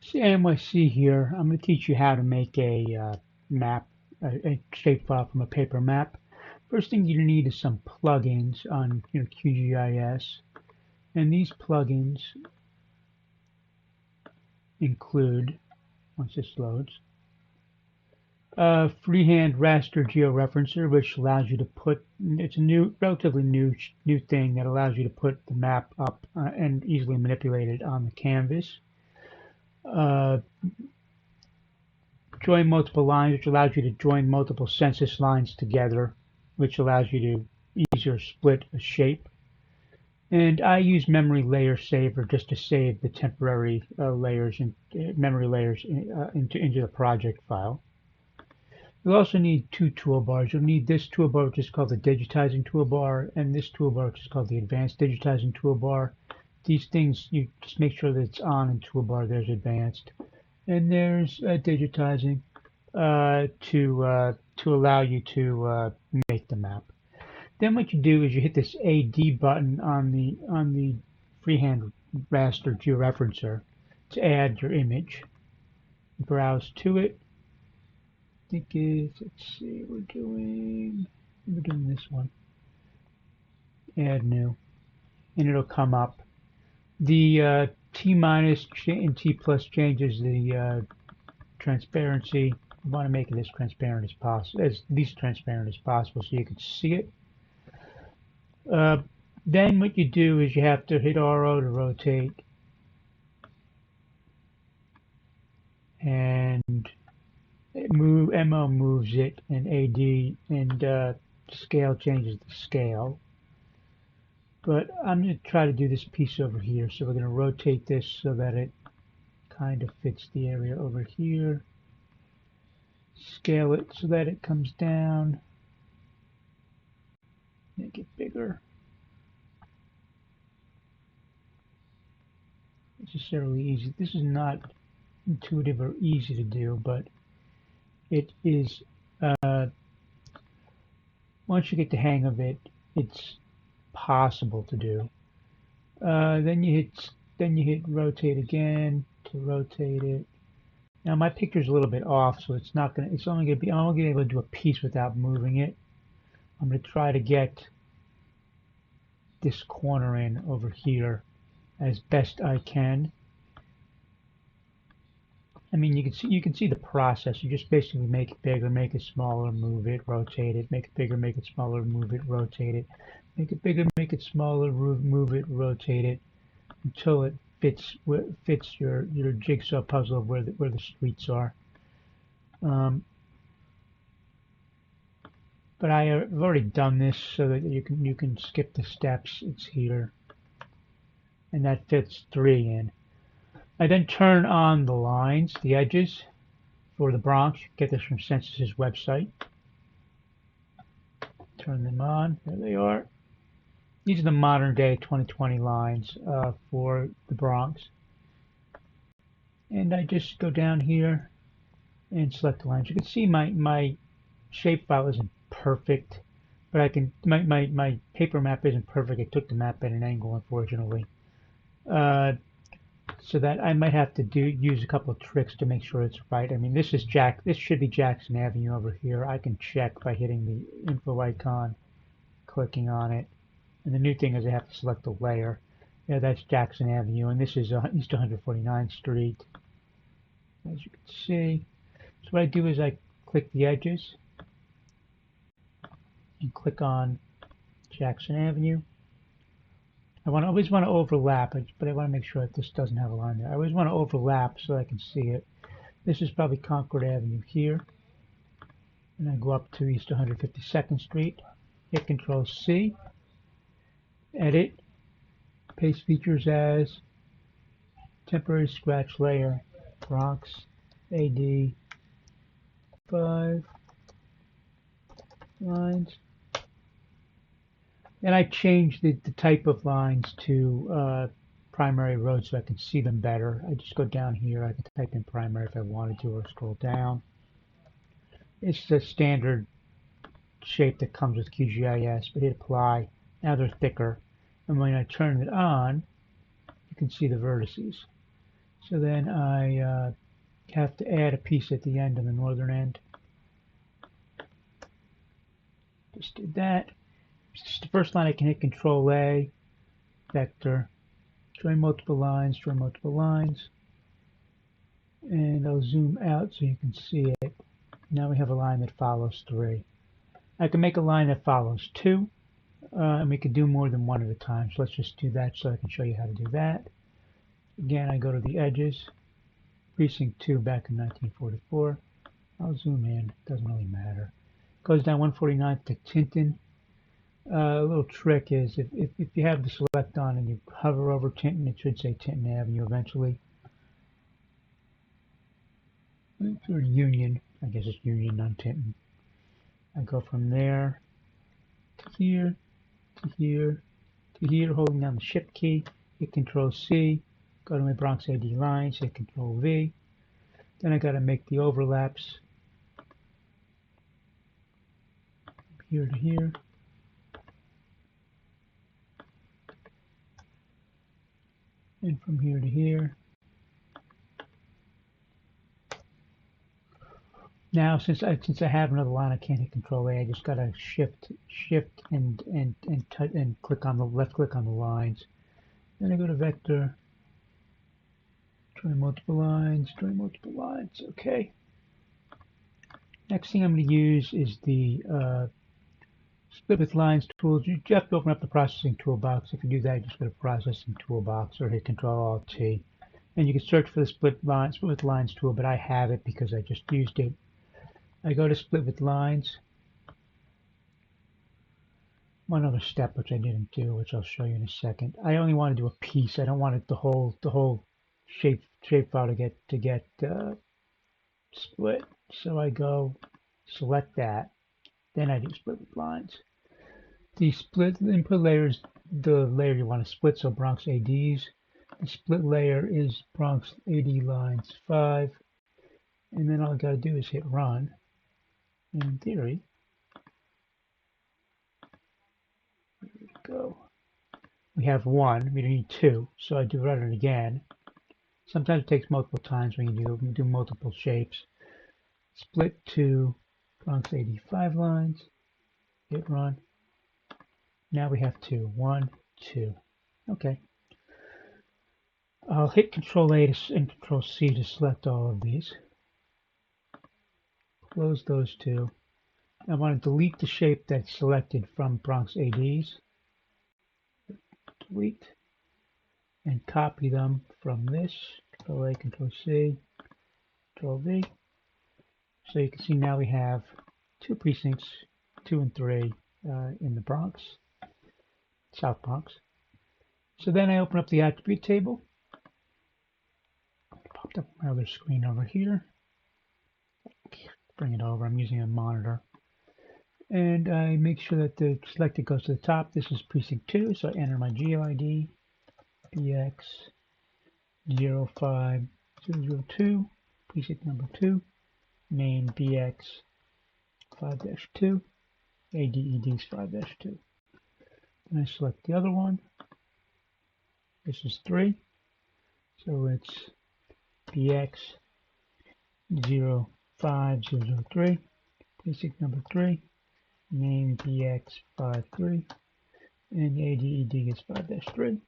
CMYC here. I'm going to teach you how to make a map, a shapefile from a paper map. First thing you need is some plugins on QGIS, and these plugins include, once this loads, freehand raster georeferencer, which allows you to put. It's a relatively new thing that allows you to put the map up and easily manipulate it on the canvas. Uh, Join multiple lines, which allows you to join multiple census lines together, which allows you to easier split a shape. And I use memory layer saver just to save the temporary layers and memory layers into the project file. You'll also need two toolbars. You'll need this toolbar, which is called the digitizing toolbar, and this toolbar, which is called the advanced digitizing toolbar. These things, you just make sure that it's on in toolbar. There's advanced. And there's digitizing to allow you to make the map. Then what you do is you hit this AD button on the freehand raster georeferencer to add your image. Browse to it. I think it's, let's see, we're doing this one. Add new, and it'll come up. The T minus and T plus changes the transparency. You want to make it as transparent as possible, as least transparent as possible, so you can see it. Then what you do is you have to hit RO to rotate, and MO moves it, and AD and scale changes the scale. But I'm going to try to do this piece over here. So we're going to rotate this so that it kind of fits the area over here. Scale it so that it comes down. Make it bigger. Necessarily easy. This is not intuitive or easy to do, but it is. Once you get the hang of it, it's possible to do. Then you hit rotate again to rotate it. Now my picture's a little bit off, so it's not gonna. It's only gonna be. I'm only gonna be able to do a piece without moving it. I'm gonna try to get this corner in over here as best I can. I mean, you can see the process. You just basically make it bigger, make it smaller, move it, rotate it, make it bigger, make it smaller, move it, rotate it, make it bigger, make it smaller, move it, rotate it, until it fits your jigsaw puzzle of where the streets are. But I have already done this so that you can skip the steps. It's here, and that fits 3 in. I then turn on the lines, the edges for the Bronx. You get this from Census's website. Turn them on. There they are. These are the modern day 2020 lines for the Bronx. And I just go down here and select the lines. You can see my shapefile isn't perfect, but I can my paper map isn't perfect. I took the map at an angle, unfortunately. So that I might have to use a couple of tricks to make sure it's right. I mean, this should be Jackson Avenue over here. I can check by hitting the info icon, clicking on it. And the new thing is I have to select the layer. Yeah, that's Jackson Avenue, and this is East 149th Street, as you can see. So what I do is I click the edges and click on Jackson Avenue. I always want to overlap, but I want to make sure that this doesn't have a line there. I always want to overlap so I can see it. This is probably Concord Avenue here. And I go up to East 152nd Street, hit Control C, edit, paste features as temporary scratch layer, Bronx, AD, 5 lines. And I changed the type of lines to primary roads so I can see them better. I just go down here. I can type in primary if I wanted to, or scroll down. It's the standard shape that comes with QGIS, but hit apply. Now they're thicker. And when I turn it on, you can see the vertices. So then I have to add a piece at the end on the northern end. Just did that. It's the first line I can hit Control A, vector, join multiple lines, and I'll zoom out so you can see it. Now we have a line that follows 3. I can make a line that follows 2, and we can do more than one at a time. So let's just do that so I can show you how to do that. Again, I go to the edges, precinct 2 back in 1944. I'll zoom in, doesn't really matter. Goes down 149th to Tinton. A little trick is if you have the select on and you hover over Tinton, it should say Tinton Avenue eventually. Or Union, I guess it's Union, not Tinton. I go from there to here, to here, to here, holding down the Shift key, hit Control C, go to my Bronx AD lines, hit Control V. Then I got to make the overlaps from here to here. And from here to here. Now, since I have another line, I can't hit Control A. I just gotta shift and click on the left click on the lines. Then I go to Vector, join multiple lines, Okay. Next thing I'm going to use is the Split with Lines tool. You have to open up the processing toolbox. If you do that, you just go to Processing Toolbox or hit Control Alt T, and you can search for the Split with Lines tool. But I have it because I just used it. I go to Split with Lines. One other step which I didn't do, which I'll show you in a second. I only want to do a piece. I don't want it the whole shapefile to get split. So I go select that. Then I do Split with Lines. The split input layer is the layer you want to split. So Bronx ADs. The split layer is Bronx AD lines 5. And then all I got to do is hit Run. In theory, here we go. We have 1. We need 2, so I do run it again. Sometimes it takes multiple times when you do multiple shapes. Split to Bronx 85 lines. Hit Run. Now we have 2. 1, 2. Okay. I'll hit Control A and Control C to select all of these. Close those two. I want to delete the shape that's selected from Bronx ADs. Delete. And copy them from this. Control A, Control C, Control V. So you can see now we have 2 precincts, 2 and 3 in the Bronx, South Bronx. So then I open up the attribute table. Popped up my other screen over here. Bring it over. I'm using a monitor. And I make sure that the selected goes to the top. This is precinct 2, so I enter my GeoID, BX05002, precinct number 2, name BX5-2, ADEDs 5-2. Then I select the other one. This is 3, so it's BX05003, precinct number 3, name BX53, and ADED is 5-3.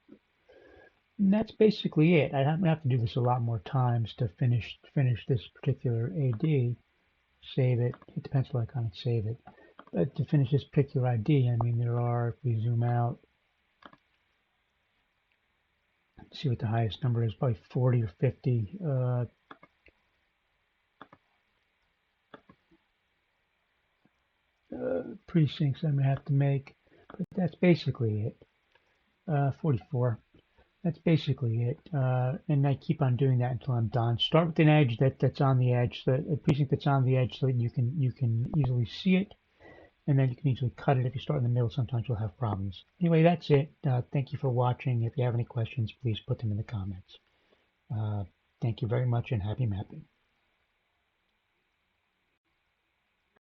And that's basically it. I have to do this a lot more times to finish this particular AD. Save it, hit the pencil icon and save it. But to finish this particular ID, I mean, there are, if we zoom out, see what the highest number is, probably 40 or 50 precincts I'm going to have to make. But that's basically it. 44. That's basically it. And I keep on doing that until I'm done. Start with an edge that's on the edge, a precinct that's on the edge, so that you can easily see it, and then you can easily cut it. If you start in the middle, sometimes you'll have problems. Anyway, that's it. Thank you for watching. If you have any questions, please put them in the comments. Thank you very much, and happy mapping.